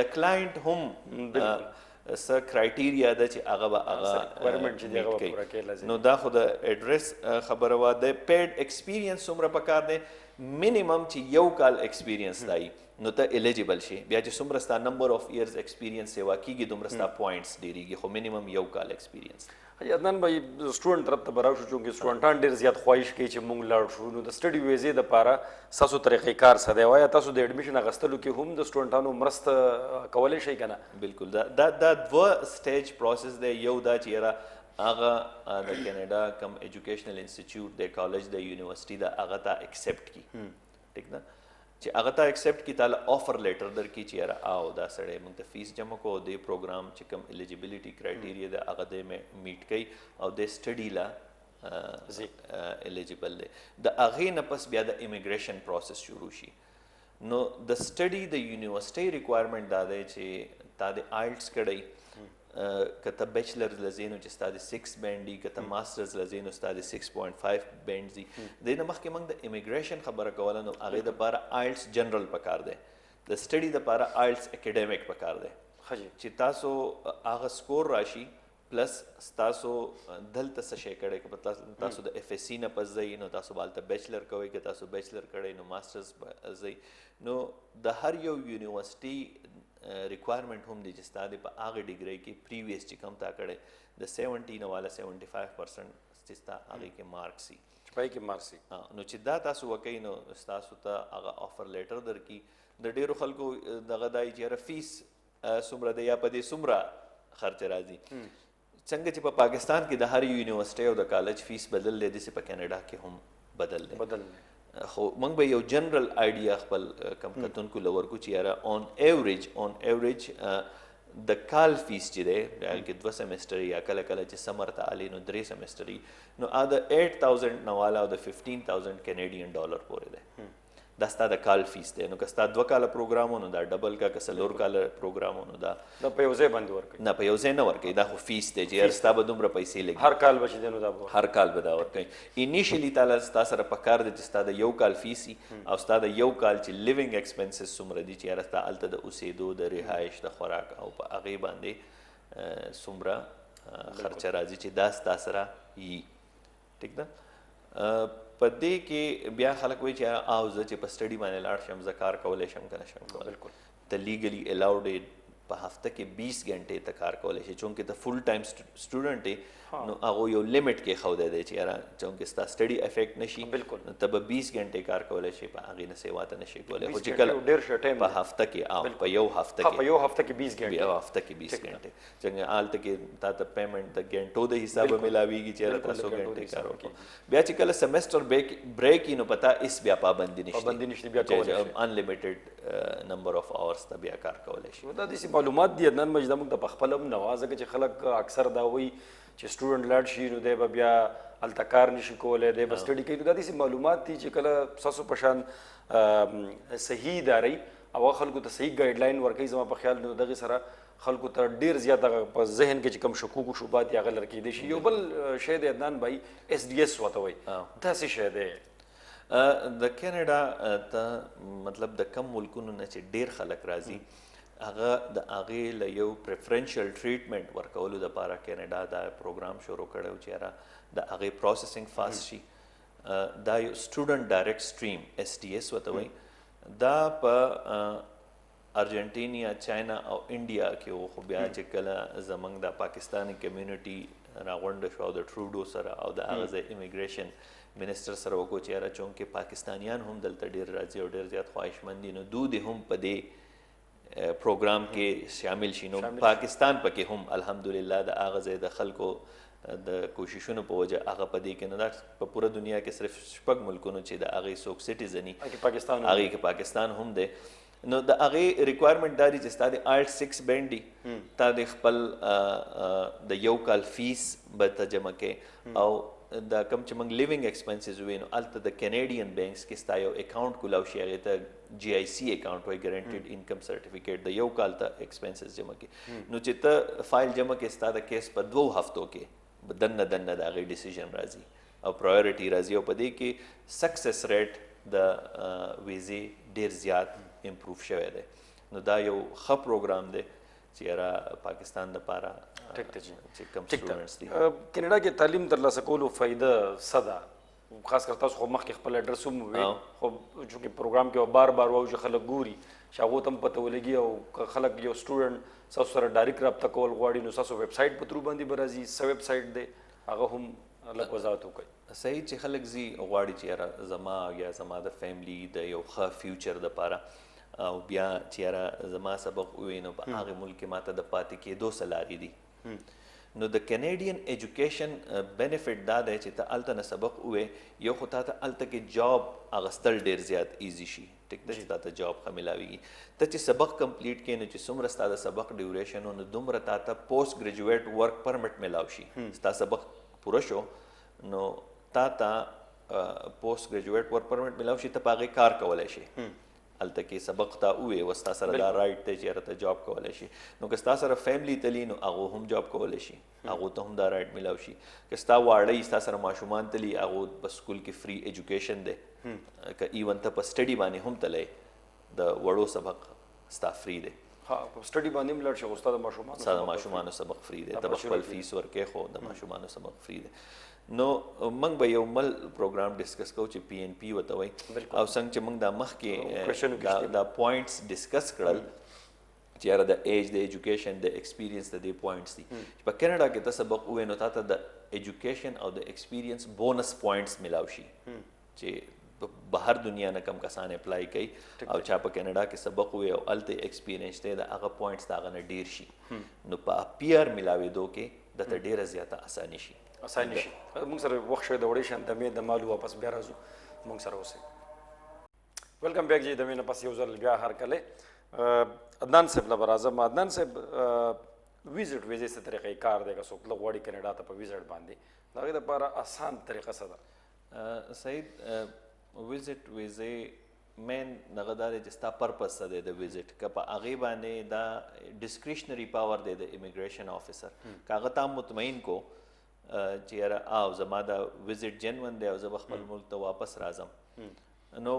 د کلاینټ هم س کرایټیریا د چې هغه به هغه ریکوایرمنټ چې هغه پوره کړي لازم نو دا خو د اډرس خبره وا د پیډ ایکسپیرینس څومره پکار دی مینیمم چې یو کال ایکسپیرینس دی نو ته الیجیبل شي بیا چې څومره ستا نمبر اف ایئرز ایکسپیرینس سیوا کیږي دومره ستا پوینټس ډیریږي خو مینیمم یو کال ایکسپیرینس. عدنان بھائی سټوډنټ طرف ته براو شو چونکه سټوډنټان ډیر زیات خواهش کوي چې مونږ لاړ شو نو د سټډي ویزې د پاره ساسو طریقې کار ساده وای تاسو د اډمیشن اغستلو کې هم د سټوډنټانو مرسته کولای شي کنه. بالکل دا دو سټیج پروسس دی یو دا چې را هغه د کینیډا کم ایجوکیشنل انسټیټیوټ د کالج د یونیورسيټي دا هغه ته ایکسپټ کی ټیک ده چې هغه ته ایکسپټ کی تعالی آفر لیټر در کی چې را او دا سړی موږ ته فیس جمع کو د پروګرام چې کم الیجیبিলিټي کرایټیریا د هغه د میټ کوي او د سټډي لا الیجیبل دی د هغه نه پس بیا د امیګریشن پروسس شروع شي نو د سټډي د یونیورسيټي ریکوایرمنٹ دا دی چې تا د آیلټس کړی کته بیچلر لزینو چې ستاسو 6 بینډ دي کته ماسترز لزینو ستاسو 6.5 بینډ دي د مخکې موږ د امیګریشن خبره کوله نو هغه د لپاره آیلټس جنرال پکار دی د سټډي د لپاره آیلټس اکیډمیک پکار دی چې تاسو هغه سکور راشي پلس تاسو دلته څه شي کړي که تاسو د اف اس سی نه پس ځئ نو تاسو بالته بیچلر کوئ که تاسو بیچلر کړئ نو ماسترز ځئ نو د هر یو یونیورسيټي ریکوایرمنٹ هم دي چې ستاسو په هغه ډیګری کې پریویس چې کم تا کړي د 70 نه والا 75% چې تاسو هغه کې مارک سي پای کې مارک سي نو چې دا تاسو وکړئ نو تاسو ته هغه آفر لیټر درکې د ډیرو خلکو دغه دای چې فیس څومره دی یا په دې څومره خرچ راځي څنګه چې په پاکستان کې د هر یونیورسيټي او د کالج فیس بدل دی دسه په کینیډا کې هم بدل خو موږ به یو جنرال آیډیا خپل کم کتونکو لور کو چې یاره اون ایوریج د کال فیس چې دی کې 2 سیمستر یا کله چې سمر ته علي نو 3 سیمستر نو د 8000 نواله او د 15000 کینیډین ډالر پورې دی دا ستاسو د کال فیس دی نو که ستاسو 2 کال پروګرامونو دا ډبل کا کسلور کال پروګرامونو دا په یو ځای باندې ورکړي نه په یو ځای نه ورکړي دا خو فیس دی چې ستاسو به دومره پیسې لګي هر کال بچي دی نو دا هر کال به دا ورکړي انیشلی تعالی تاسو سره پکار دي چې ستاسو یو کال فیس او ستاسو یو کال چې لیوینګ ایکسپنسز څومره دي چې تاسو الته د اوسېدو د رهایش د خوراک او په هغه باندې څومره خرچه راځي چې دا تاسو سره یي ټیک ده په دې کې بیا خلک وایي چې او زه چې په سټډي باندې لاړ شم زه کار کولی شم که نه شم کولی بالکل ته لیګلی الاوډ په هفته کې 20 غنټې ته کار کولی شي چونکې ته فل ټایم سټوډنټ یې نو هغه یو لیمټ کې ښودی دی چې یاره چونکې ستا سټډي افیکټ نشي بالکل نو ته به 20 غنټې کار کولی شي په هغې نه سیوا ته نشي کولی خو چې کله په هفته کې په یو هفته کې 20 غنټې په هفته کې 20 غنټې څنګه هلته کې تا ته پیمنټ د غنټو د حسابه ملاویږي چې یاره تاسو غنټې کار وکړو بیا چې کله سیمسټر بریک نو پتا اس بیا پابندي نشته بیا کولی شي انلیمیټډ نمبر اف اورز ته بیا کار کولی شي دا داسې معلومات دي عدنان مجد موږ د پخپل هم نوازه چې خلک اکثر دا وایي چې سټوډنټ لاړ شي نو دی به بیا هلته کار نشي کولی دی به سټډي کوي نو دا داسې معلومات دي چې کله ستاسو په شان صحیح ادارې او هغه خلکو ته صحیح ګایډ لاین ورکوي زما په خیال نو دغې سره خلکو ته ډېر زیات هغه په ذهن کې چې کوم شکوک و شبهات یې هغه لرې کیدی شي یو بل شی دی عدنان بھائی SDS ورته وایي دا څه شی دی د کینیډا ته مطلب د کم ملکونو نه چې ډېر خلک راځي هغه د هغې له یو پریفرنشل ټریټمنټ ورکولو دپاره کینیډا دا پروګرام شروع کړی و چې یاره د هغې پروسیسنګ فاست شي. دا یو سټوډنټ ډایرکټ سټریم STS ورته وایي. دا په ارجنټینیا، چاینا او انډیا کې و، خو بیا چې کله زموږ د پاکستاني کمیونټي راغونډه شوه او د ټروډو سره او د هغه ځای امیګریشن منسټر سره وکړو چې یاره چونکې پاکستانیان هم دلته ډېر راځي او ډېر زیات خواهشمند دي، نو دوی هم په دې پروګرام کې شامل شي. نو پاکستان پکې هم الحمدلله د هغه ځای د خلکو د کوششونو په وجه هغه په دې کې نه ده. په پوره دنیا کې صرف 6 ملکونو چې د هغې څوک سټیزني هغې کې پاکستان هم دی. نو د هغې ریکوایرمنټ دا دی چې ستا د IELTS 6 بینډ دي، تا د خپل د یو کال فیس به ته جمع کې، او دا کوم چې موږ لیوینګ ایکسپنسز وي نو هلته د کینیډین بینکس کې ستا یو اکاونټ کولاو شي، هغې ته GIC اکاونټ وایي، ګارنټیډ انکم سرټیفیکیټ، د یو کال ته ایکسپنسز جمع کې. نو چې ته فایل جمع کې ستا د کیس په 2 هفتو کې دننه د هغې ډیسیژن راځي او پرایورټي راځي، او په دې کې سکسس ریټ د ویزې ډېر زیات امپروف شوی دی. نو دا یو ښه پروګرام دی چې یاره پاکستان دپاره چې کوم سټوډنټس دي. کینیډا کې تعلیم ترلاسه کولو فایده څه ده؟ خاص کر تاسو خو مخکې خپل اډرس هم وویل، خو چونکې پروګرام کې بار بار واو چې خلک ګوري چې هغو ته هم پته ولګي، او که خلک یو سټوډنټ ستاسو سره ډایرکټ رابطه کول غواړي نو ستاسو ویب سایټ په ترو باندې به راځي. څه ویب سایټ دی هغه هم لږ وضاحت وکړئ. صحیح چې خلک ځي غواړي چې یاره زما یا زما د فیملی د یو ښه فیوچر دپاره او بیا چې یاره زما سبق ووایي نو په هغې ملک کې ماته د پاتې کېدو څه لارې دي. نو د کینیډین ایجوکیشن بینیفټ دا دی چې ته هلته نه سبق ووایې، یو خو تا ته هلته کې جاب اخیستل ډېر زیات ایزي شي، ټیک ده، چې تا ته جاب ښه میلاویږي. ته چې سبق کمپلیټ کړې نو چې څومره ستا د سبق ډیوریشن نو دومره تا ته پوسټ ګریجویټ ورک پرمټ میلاو شي. ستا سبق پوره شو نو تا ته پوسټ ګریجویټ ورک پرمټ میلاو شي، ته په هغې کار کولی شي. هلته کې سبق تا ووایې و ستا سره دا رایټ دی چې یاره ته جاب کولی شي. نو که ستا سره فیملی تلي نو هغو هم جاب کولی شي، هغو ته هم دا رایټ میلاو شي. که ستا واړه ستا سره ماشومان تلي هغو په سکول کې فری ایجوکیشن دی، که ایون ته په سټډي باندې هم تلی د وړو سبق ستا فری دی. په سټډي باندې هم لاړ شي خو ستا د ماشومانو سبق فری دی، ته به خپل فیس ورکې خو د ماشومانو سبق فری دی. نو موږ به یو مل پروګرام ډسکس کوو چې PNP ورته وایي، او څنګه چې موږ دا مخکې دا پوینټس ډسکس کړل چې یاره د ایج، د ایجوکیشن، د ایکسپیرینس، د دې پوینټس دي. چې په کینیډا کې ته سبق ووایې نو تا ته د ایجوکیشن او د ایکسپیرینس بونس پوینټس میلاو شي چې بهر دنیا نه کم کسان اپلای کوي، او چا په کینیډا کې سبق ووایي او هلته ایکسپیرینس دی د هغه پوینټس د هغه نه ډېر شي، نو په PR میلاوېدو کې درته ډېره زیاته اساني شي. اساني شي. موږ سره وخت شوی د وړې شانتمې د مالو واپس بیا راځو، موږ سره اوسئ. ویلکم بیک جی. د مې نه پس یو ځل بیا هرکلی عدنان صاحب له به راځم. عدنان صاحب ویزټ ویزې څه طریقې کار دی که څوک تلل غواړي کینیډا ته په ویزټ باندې، د هغې دپاره اسان طریقه څه ده؟ سعید، ویزټ ویزې مین دغه دا دی چې ستا پرپز څه دی د ویزټ، که په هغې باندې دا ډسکریشنري پاور دی د امیګریشن آفیسر، که هغه تا مطمئن کو چې یاره او زما دا ویزټ جنون دی او زه به خپل ملک ته واپس راځم. نو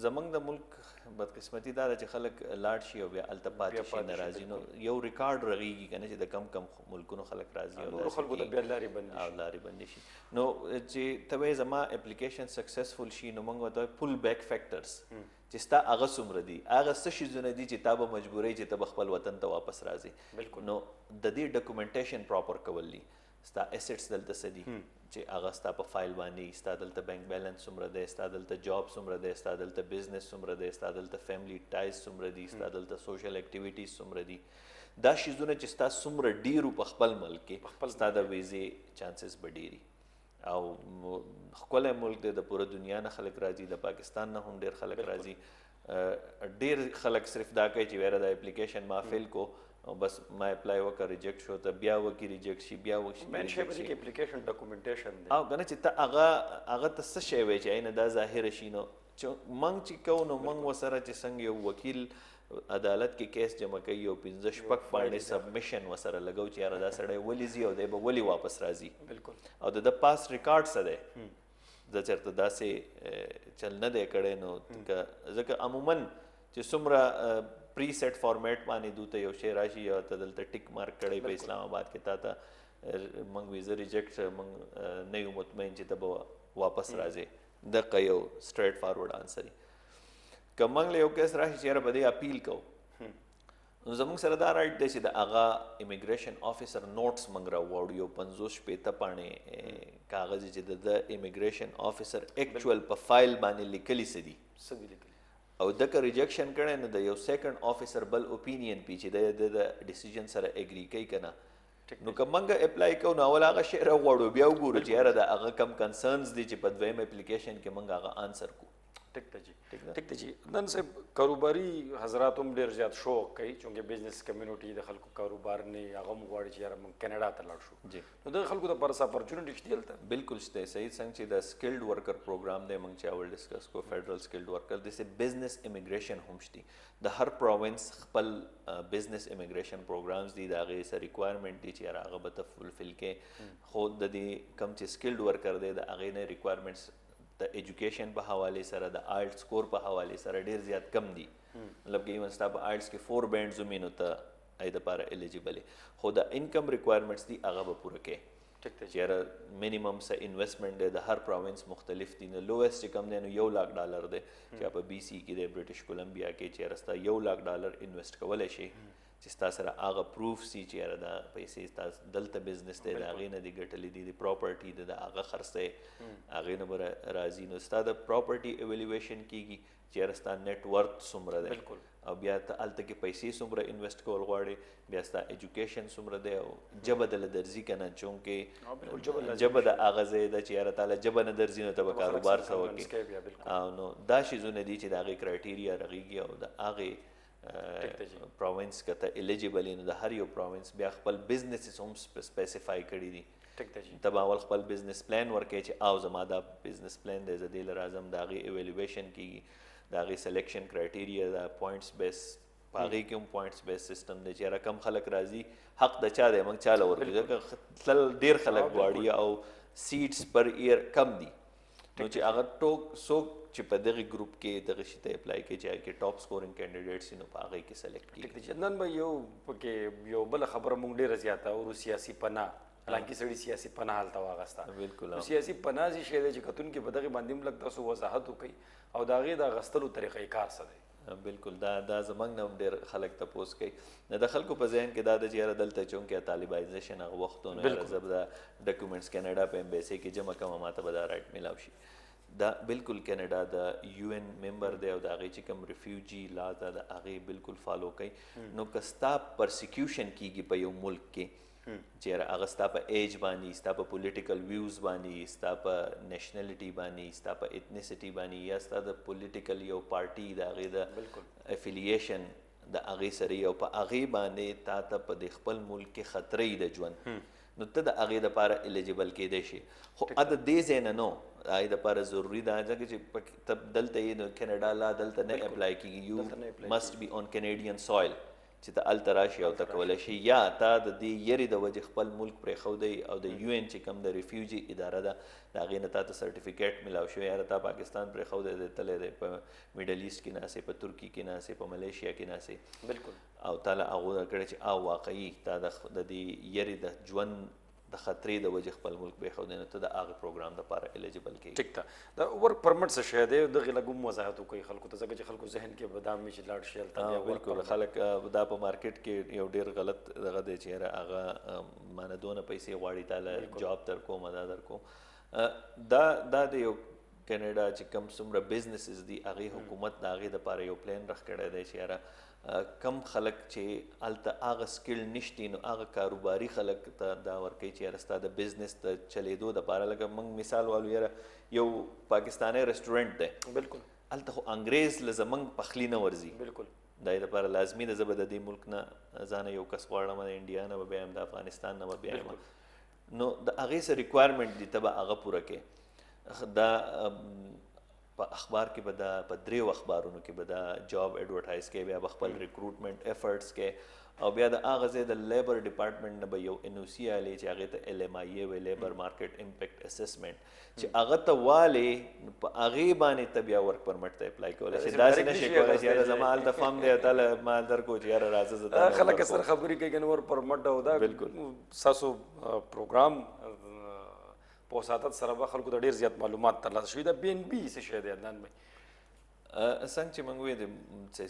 زموږ د ملک بدقسمتي دا ده چې خلک لاړ شي او بیا هلته پاتې شي، نه راځي. نو یو ریکارډ رغېږي که نه چې د کم کم ملکونو خلک راځي او خلکو ته بیا لارې بندې شي. نو چې ته وایې زما اپلیکیشن سکسسفل شي نو موږ ورته وایو پل بیک فیکټرز، چې ستا هغه څومره دي، هغه څه شیزونه دي چې تا به مجبورئ چې ته به خپل وطن ته واپس راځې. نو د دې ډاکومنټیشن پراپر کول دي، ستا ایسټس دلته څه دي چې هغه ستا په فایل باندې، ستا دلته بینک بیلنس څومره دی، ستا دلته جاب څومره دی، ستا دلته بزنس څومره دی، ستا دلته فیملی ټایز څومره دي، ستا دلته سوشل اکټیویټیز څومره دي. دا شیزونه چې ستا څومره ډېرو په خپل ملک کې، ستا د ویزې چانسز به ډېري. او ښکلی ملک دی، د پوره دنیا نه خلک راځي، د پاکستان نه هم ډېر خلک راځي. ډېر خلک صرف دا کوي چې ویره د اپلیکیشن ما فیل کو او بس ما اپلای وکړه ریجیکټ شو، ته بیا وکړي ریجیکټ شي، بیا وکړي مین شی په دې کې اپلیکیشن ډاکومنټیشن دی. او که نه چې ته هغه ته څه شی وایې چې اینه دا ظاهره شي. نو موږ چې کوو نو موږ ورسره چې څنګه یو وکیل عدالت کې کیس جمع کوي او 15 باندې سبمیشن ورسره لګو چې یاره دا سړی ولې ځي او دی به ولې واپس راځي. بالکل. او د پاس ریکارډ څه دی، زه چېرته داسې چل نه دی کړی. نو ځکه عموما چې څومره پری سیټ فارمیټ باندې دوته یو شی راشي او ته دلته ټیک مارک کړی په اسلام آباد کې تا ته موږ ویزه ریجیکټ موږ نه یو مطمئن چې ته به واپس راځې دغه یو سټریټ فارورډ آنسر که موږ له یو کیس راشي چې یاره په دې اپیل کوو نو زموږ سره دا رایټ دی چې د هغه امیګریشن آفیسر نوټس موږ راوړو یو 50 شپېته پاڼې کاغذ چې د امیګریشن آفیسر ایکچوال په فایل باندې لیکلي څه دي او دغه ریجیکشن کړی نو د یو سیکنډ آفیسر بل اوپینین پی چې د ډیسیژن سره اګری کوي که نه نو که موږ اپلای کوو نو اول هغه شی راوړو بیا وګورو چې یاره د هغه کم کنسرنز دي چې په دویم اپلیکیشن کې موږ هغه آنسر کوو ٹھیک ته جی نن صاحب کاروباري حضرات هم ډېر زیات شوق کوي چونکې بزنس کمیونټي د خلکو کاروبار نه هغه هم غواړي چې یاره موږ کینیډا ته لاړ شو جی نو د خلکو دپاره څه اپرچونټي شته دلته بالکل شته صحیح څنګه چې د سکلډ ورکر پروګرام دی موږ چې اول ډسکس کو فیډرل سکلډ ورکر دسې بزنس امیګریشن هم شته د هر پروینس خپل بزنس امیګریشن پروګرامز دي د هغې څه ریکوایرمنټ دي چې یاره هغه به ته فلفل کې خو د دې کم چې سکلډ ورکر دی د هغې نه ریکوایرمنټس د ایجوکیشن په حواله سره د آیلټ سکور په حواله سره ډیر زیات کم دي مطلب کې ایون ستا په آیلټس کې 4 بینډز ومینو ته ای د لپاره الیجیبل خو د انکم ریکوایرمنټس دي هغه به پوره کې ټیک ته چې مینیمم سه انویسټمنټ دی د هر پروینس مختلف دي نو لویسټ کم دی نو $1,00,000 دی چې په بي سي کې د برټش کولمبیا کې چې راستا $1,00,000 انویسټ کولای شي چې ستا سره هغه پروف سي چې یاره دا پیسې ستا دلته بزنس دی د هغې نه دي ګټلې دي د پراپرټي د هغه خرڅ دی هغې نه به راځي نو ستا د پراپرټي ایویلویشن کېږي چې یاره ستا نیټ ورت څومره دی او بیا ته هلته کې پیسې څومره انویسټ کول غواړې بیا ستا ایجوکیشن څومره دی او ژبه دله درځي که نه چونکې ژبه د هغه ځای ده چې یاره تاله ژبه نه درځي نو ته به کاروبار څه وکړې او نو دا شیزونه دي چې د هغې کرایټیریا رغېږي او د هغې پروینس که ته الیجیبل نو د هر یو پروینس بیا خپل بزنسز هم سپیسیفای کړي دي ته به اول خپل بزنس پلان ورکوې چې او زما دا بزنس پلان دی زه دې له راځم د هغې ایویلویشن کېږي د هغې سلیکشن کرایټیریا د پوینټس بیس په هغې کې هم پوینټس بیس سیسټم دی چې یاره کم خلک راځي حق د چا دی موږ چاله ورکوي ځکه تلل ډېر خلک غواړي او سیټس پر ایئر کم دي نو چې هغه څوک چې په دغه ګروپ کې دغه شي ته اپلای کوي چې کې ټاپ سکورینګ کینډیډیټس نو په هغې کې سلیکټ کېږي نن به یو پکې یو بله خبره موږ ډېره زیاته اورو سیاسي پناه حالانکې سړي سیاسي پناه هلته واغسته بالکل سیاسي پناه چې شی دی چې کتونکي په دغې باندې هم لږ تاسو وضاحت وکړئ او د هغې د اخیستلو طریقې کار څه دی بالکل دا زمونږ نه هم ډېر خلک تپوس کوي نو د خلکو په ذهن کې دا ده چې یاره دلته چونکې طالبایزیشن هغه وختونو یاره زه به دا ډاکومنټس کینیډا په امبیسي کې جمع کوم ماته به دا رایټ میلاو شي دا بالکل کینیډا د یو ان ممبر دی او د هغې چې کوم ریفیوجي لا ده د هغې بالکل فالو کوي نو که ستا پرسیکیوشن کیږي په یو ملک کې چې هغه ستا په ایج باندې ستا په پولیټیکل ویوز باندې ستا په نیشنلټي باندې ستا په ایتنیسټي باندې یا ستا د پولیټیکل یو پارټي د هغې د افیلیشن د هغې سره او په هغې باندې تا ته په د خپل ملک کې خطرې د ژوند نو ته د هغې دپاره الیجیبل کېدی شي خو د دې ځای نه نو هغې دپاره ضروري ده ځکه چې ته دلته یې نو کینیډا لا دلته نه اپلای کېږي یو مسټ بي آن کینیډین سویل چې ته هلته راشي او ته کولی شي یا تا د دې یرې د وجې خپل ملک پرېښودی او د یو ان چې کوم د ریفیوجي اداره ده د هغې نه تا ته سرټیفیکیټ میلاو شوی یاره تا پاکستان پرېښودی دی تللی دی په میډل ایسټ کې ناستې په ترکي کې ناستې په ملیشیا کې ناستې بالکل او تا له هغو کړی چې او واقعي تا د دې یرې د ژوند د خطرې د وجې خپل ملک پرېښودی نو ته د هغې پروګرام دپاره الیجیبل کېږي ټیک ده د ورک پرمټ څه شی دی دغې لږ هم وضاحت وکړئ خلکو ته ځکه چې خلکو ذهن کې به دا وي چې لاړ شي هلته بالکل خلک دا په مارکیټ کې یو ډېر غلط دغه دی چې یاره هغه مانه دونه پیسې غواړي تا له جاب در کوم دا در کوم دا د یو کینیډا چې کم څومره بزنسز دي هغې حکومت د هغې دپاره یو پلان رخ کړی دی چې یاره کم خلک چې هلته هغه سکل نشتی نو هغه کاروباري خلک ته دا ورکوي چې یاره ستا د بزنس د چلیدو دپاره لکه موږ مثال والو یاره یو پاکستانی ریسټورنټ دی بالکل هلته خو انګریز له زموږ پخلی نه ورځي بالکل د دې لپاره لازمي ده زه به د دې ملک نه ځانه یو کس غواړم د انډیا نه به بیا یم د افغانستان نه به بیا یم نو د هغې څه ریکوایرمنټ دي ته به هغه پوره کې دا په اخبار کې به دا په دریو اخبارونو کې به دا جاب ایډورټایز کوي، بیا به خپل ریکروټمنټ افرټس کې، او بیا د هغه ځای د لیبر ډپارټمنټ نه به یو NOC آلی چې هغې ته LMIA وی لیبر مارکیټ امپیکټ اسسمنټ چې هغه ته والې په هغې باندې ته بیا ورک پرمټ ته اپلای کولی شي. داسې نه شي کولی چې یاره زما هلته فم دی تاله ما درکو چې یاره راځه زه تا خلک سره خبرې کوي که ور پرمټ او دا بالکل ستاسو پروګرام په وساطت سره به خلکو ته ډېر زیات معلومات ترلاسه شوي. دا BNB څه شی دی عدنان بھائی؟ څنګه چې موږ وایو د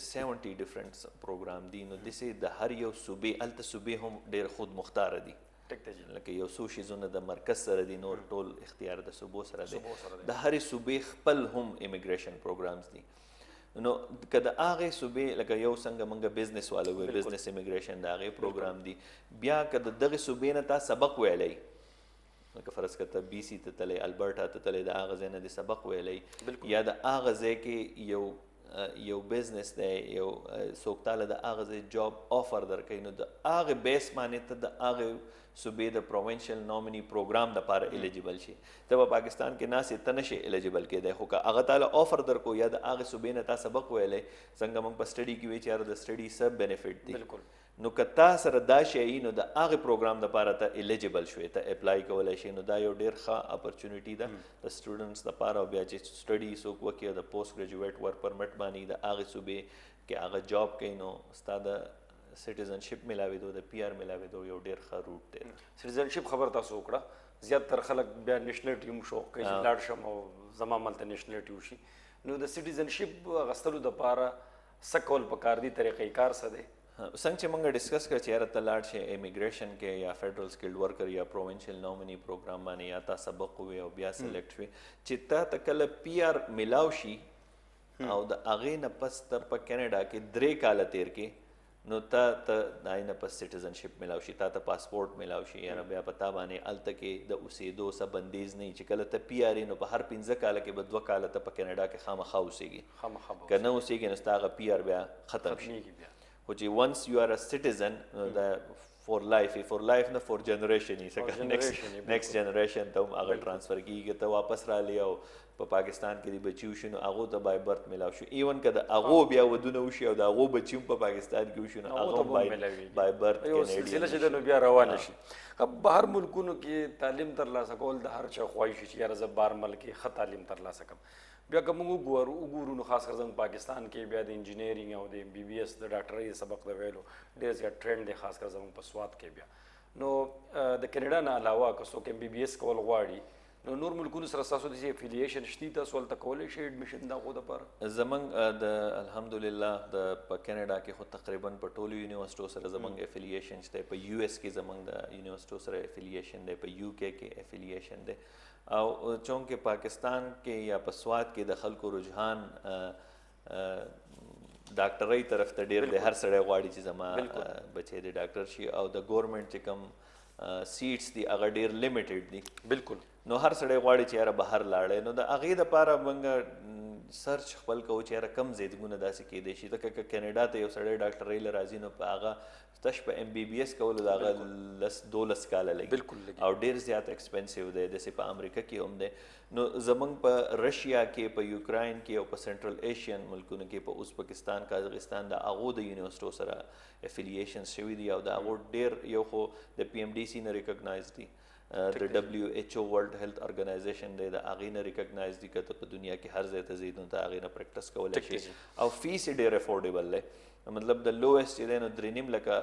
70 ډیفرنٹ پروګرام دي، نو داسې د هر یو صوبې هلته صوبې هم ډېر خود مختاره دي، لکه یو څو شیزونه د مرکز سره دي، نور ټول اختیار د صوبو سره دی. د هرې صوبې خپل هم امیګریشن پروګرامز دي. نو که د هغې صوبې لکه یو څنګه موږ بزنس والو وایو بزنس امیګریشن د هغې پروګرام دي، بیا که د دغې صوبې نه تا سبق ویلی لکه فرض کړه ته BC ته تللی، البرټا ته تللی، د هغه ځای نه دې سبق ویلی، یا د هغه ځای کې یو بزنس دی، یو څوک تاله د هغه ځای جاب آفر درکوي، نو د هغې بیس باندې ته د هغې صوبې د پروونشل نومني پروګرام دپاره الیجیبل شي. ته په پاکستان کې ناستې ته نشي الیجیبل کېدی، خو که هغه تاله آفر درکو یا د هغې صوبې نه تا سبق ویلی، څنګه موږ په سټډي کې وایي چې یاره د سټډي سب بینیفټ دی، بالکل. نو که تا سره دا شی وي نو د هغې پروګرام دپاره ته الیجیبل شوې، ته اپلای کولی شي. نو دا یو ډېر ښه اپرچونیټي ده د سټوډنټس دپاره، او بیا چې سټډي څوک وکړي او د پوسټ ګریجویټ ورک پرمټ باندې د هغې صوبې کې هغه جاب کوي، نو ستا د سټیزنشپ میلاوېدو د PR میلاوېدو یو ډېر ښه روټ دی. سټیزنشپ خبر تاسو وکړه، زیاتره خلک بیا نیشنلټي هم شوق کوي چې لاړ شم او زما ملته نیشنلټي وشي. نو د سټیزنشپ اخیستلو دپاره څه کول پکار دي، طریقې کار څه دی؟ څنګه چې موږ ډسکس کړ چې یاره ته لاړ شې امیګریشن کې یا فیډرل سکلډ ورکر یا پروونشل نومني پروګرام باندې، یا تا سبق ووی او بیا سلیکټ شوې، چې تا ته کله PR میلاو شي او د هغې نه پس ته په کینیډا کې 3 کاله تیر کې، نو تا ته د هغې نه پس سټیزنشپ میلاو شي، تا ته پاسپورټ میلاو شي، یاره بیا په تا باندې هلته کې د اوسېدو څه بندیز نه وي چې کله ته PR یې نو په هر 15 کاله کې به 2 کاله ته په کینیډا کې خامخا اوسېږي، که نه اوسېږي نو ستا هغه PR بیا ختم شي. خو چې once you are a citizen دا for life نه for generation یې next generation ته هم هغه ټرانسفر کېږي، ته واپس رالی او په پاکستان کې د بچي وشي نو هغو ته بای برت میلاو شو. ایون که د هغو بیا ودونه وشي او د هغو بچي هم په پاکستان کې وشي نو هغه هم بای برت یو سلسله چې ده نو بیا روانه شي. بهر ملکونو کې تعلیم ترلاسه کول د هر چا خواهش وي چې یاره زه بهر ملک کې ښه تعلیم ترلاسه کړم. بیا که موږ وګورو نو خاص کر زموږ پاکستان کې بیا د انجینیرینګ او د MBBS د ډاکټرۍ سبق د ویلو ډېر زیات ټرینډ دی، خاص کر زموږ په سوات کې. بیا نو د کینیډا نه علاوه که څوک MBBS کول غواړي نو نور ملکونو سره ستاسو داسې افیلیشن شته، تاسو هلته کولی شئ ایډمیشن د هغو دپاره؟ زموږ د الحمدلله په کینیډا کې خو تقریبا په ټولو یونیورسټو سره زموږ افیلیشن شته. په US کې زموږ د یونیورسټو سره افیلیشن دی، په UK کې افیلیشن دی، او چونکې پاکستان کې یا په سوات کې د خلکو رجحان ډاکټرۍ طرف ته ډېر دی، هر سړی غواړي چې زما بچی د ډاکټر شي، او د ګورنمنټ چې کوم سیټس دي هغه ډېر لیمیټډ دي. بالکل. نو هر سړی غواړي چې یاره بهر لاړی، نو د هغې دپاره موږ سرچ خپل کوو چې یاره کم زیدګونه داسې کیدی شي. ځکه که کینیډا ته یو سړی ډاکټرۍ له راځي نو په هغه تش په MBBS کولو د هغه 12 کاله لګي او ډېر زیات ایکسپنسیو دی، داسې په امریکا کې هم دی. نو زموږ په رشیا کې، په یوکراین کې او په سنټرل ایشین ملکونو کې، په ازبکستان، کازاخستان، د هغو د یونیورسټو سره افیلیشن شوي دي، او د هغو ډېر یو خو د PMDC نه ریکګنایز دي، د WHO ورلډ هیلث ارګنایزیشن دی، د هغې نه ریکګنایز دي. که ته په دنیا کې هر ځای ته ځې نو ته هغې نه پریکټس کولی شي، او فیس یې ډېر افورډیبل دی. مطلب د لویسټ چې دی نو 3.5 لکه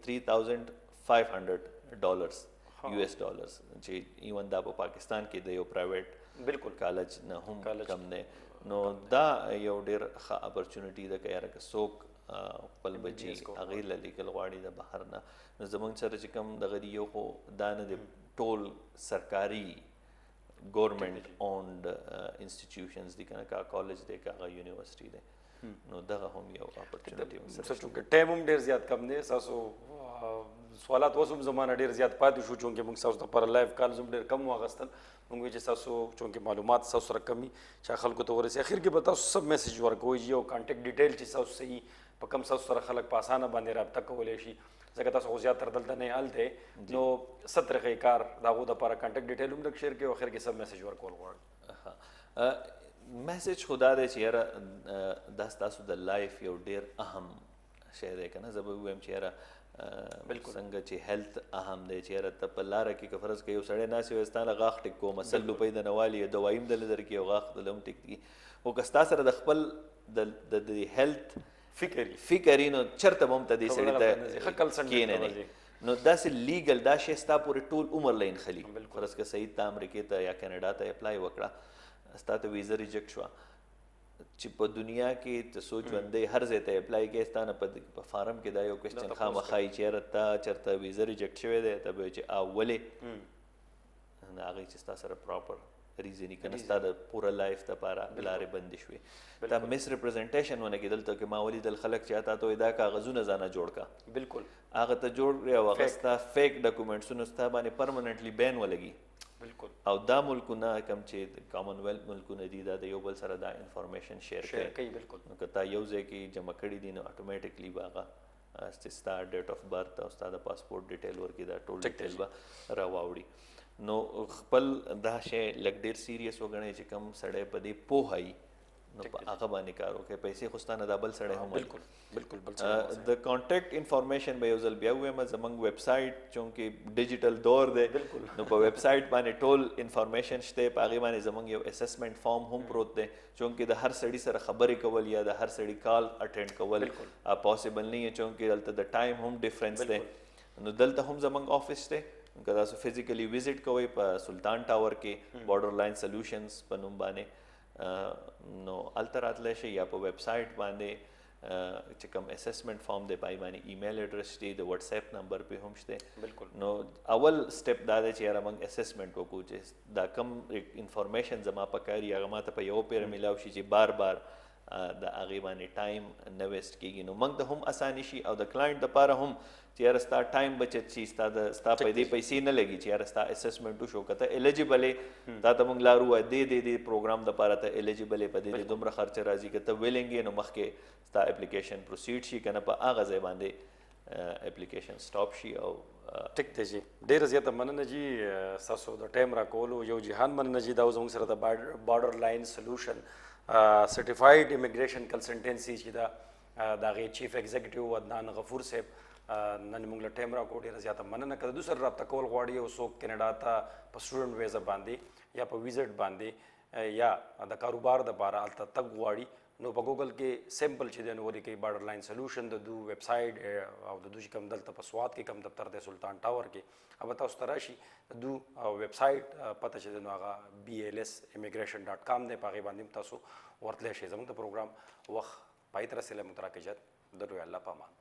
$3,500 US ډالرز، چې ایون دا په پاکستان کې د یو پرایویټ بالکل کالج نه هم کم دی. نو دا یو ډېر ښه اپرچونیټي ده که یاره که څوک خپل بچي هغې له لیکل غواړي د بهر نه. نو زموږ سره چې کوم دغه دي یو خو دا نه دی، ټول سرکاري ګورنمنټ اونډ انسټیټیوشنز دي، که نه که کالج دی که هغه یونیورسټي دی، نو دغه هم یو اپرچونیټي ورسره. چونکې ټایم هم ډېر زیات کم دی، ستاسو سوالات اوس هم زمانه ډېر زیات پاتې شو، چونکې موږ ستاسو دپاره لایف کالز هم ډېر کم واخیستل. موږ وایي چې ستاسو چونکې معلومات ستاسو سره کم وي چې خلکو ته ورسي. اخر کې به تاسو سب میسج ورکوئ چې یو کانټیکټ ډیټیل چې ستاسو صحیح په کم ستاسو سره خلک په اسانه باندې رابطه کولی شي، ځکه تاسو خو زیاتره دلته نه هلته، نو څه طریقې کار د هغو دپاره کانټیکټ ډیټیل هم لږ شیر کړئ او اخر کې سب میسج ورکول غواړم. میسج خدا دی چې یاره دا ستاسو د لایف یو ډیر اهم شی دی که نه. زه به ووایم چې یاره څنګه چې هیلث اهم دی چې یاره ته په لاره کې که فرض که یو سړی ناست وي ستا نه غاښ ټیک کوم 100 روپۍ د نوالي دوايي هم دله درکړي او غاښ دله هم ټیک کړي خو که ستا سره د خپل د هیلث فکر نو چېرته به هم ته دې سړي ته کښېننې نو داسې لیګل دا شی ستا پورې ټول عمر له انخلي. فرض که سعید ته امریکې ته یا کینیډا ته اپلای وکړه ستا ته ویزه ریجکټ شوه چې په دنیا کې ته سوچ ژوندی هر ځای ته اپلای کې ستا نه په فارم کې دا یو کوېسچن خامخا یي چې یاره تا چېرته ویزه ریجکټ شوی دی ته به وایي چې ولې د هغې چې ستا سره پراپر ریزن که نه ستا د پوره لایف دپاره لارې بندې شوې دا مس ریپرزنټیشن ونه کېدل ته کې ما ولیدل خلک چې تا ته وایي دا کاغذونه ځانه جوړ کا بالکل هغه ته جوړ کړې او هغه ستا فیک ډاکومنټسونه ستا باندې پرمننټلی بین ولګي بالکل او دا ملکونه کوم چې کامن ویلث ملکونه دي دا د یو بل سره دا انفارمیشن شیر کوي بالکل نو که تا یو ځای کې جمع کړي دي نو اټومیټیکلی به هغه ستا ډیټ اف برث او ستا د پاسپورټ ډیټیل ورکړي دا ټول ډیټیل به راواوړي نو خپل دا شی لږ ډېر سیریس وګڼئ چې کوم سړی په دې پوهه وي نو په هغه باندې کار وکړئ پیسې خو ستا نه دا بل سړی هم بالکل د کانټیکټ انفارمیشن به یو ځل بیا ووایم زموږ ویب سایټ چونکې ډیجیټل دور دی نو په ویب سایټ باندې ټول انفارمیشن شته په هغې باندې زموږ یو اسسمنټ فارم هم پروت دی چونکې د هر سړي سره خبرې کول یا د هر سړي کال اټینډ کول پاسبل نه وي چونکې دلته د ټایم هم ډفرنس دی نو دلته هم زموږ آفس دی که تاسو فزیکلی وزټ کوئ په سلطان ټاور کې بارډر لاین سلوشنز په نوم باندې نو هلته راتلی شئ یا په ویب سایټ باندې چې کوم اسسمنټ فارم دی په هغې باندې ایمیل ایډرس شته د وټس اپ نمبر پې هم شته بالکل نو اول سټپ دا دی چې یاره موږ اسسمنټ وکړو چې دا کم انفارمیشن زما پکار وي هغه ماته په یو پیره میلاو شي چې بار بار د هغې باندې ټایم نه ویسټ کېږي نو موږ ته هم اساني شي او د کلاینټ دپاره هم چې یاره ستا ټایم بچت شي ستا پیسې نه لګي چې یاره ستا اسسمنټ وشو که ته ایلیجبل یې تا ته موږ لار ووایه دې پروګرام دپاره ته ایلیجبل یې په دې دومره خرچه راځي که ته ویلنګ یې نو مخکې ستا اپلیکیشن پروسیډ شي که نه په هغه ځای باندې اپلیکیشن سټاپ شي او ټیک دی جی ډېره زیاته مننه جی ستاسو د ټایم راکولو یو جهان مننه جی دا زموږ سره د بارډر لاین سلوشن سرټیفاید امیګریشن کنسلټنسي چې دا د هغې چیف ایگزیکټیو عدنان غفور صاحب نن موږ له ټایم راکړو ډېره زیاته مننه که د دوی سره رابطه کول غواړي یو څوک کینیډا ته په سټوډنټ ویزه باندې یا په ویزټ باندې یا د کاروبار دپاره هلته تګ غواړي نو په ګوګل کې سمپل چې دی نو ولیکئ بارډر لاین سلوشن د دوی ویب سایټ او د دوی چې کوم دلته په سوات کې کوم دفتر دی سلطان ټاور کې او تاسو ته راشي د دوی ویب سایټ پته چې دی نو هغه BLS-immigration.com دی په هغې باندې هم تاسو ورتلی شئ زموږ د پروګرام وخت پای ته رسېدلی متراکجت د روی الله په امان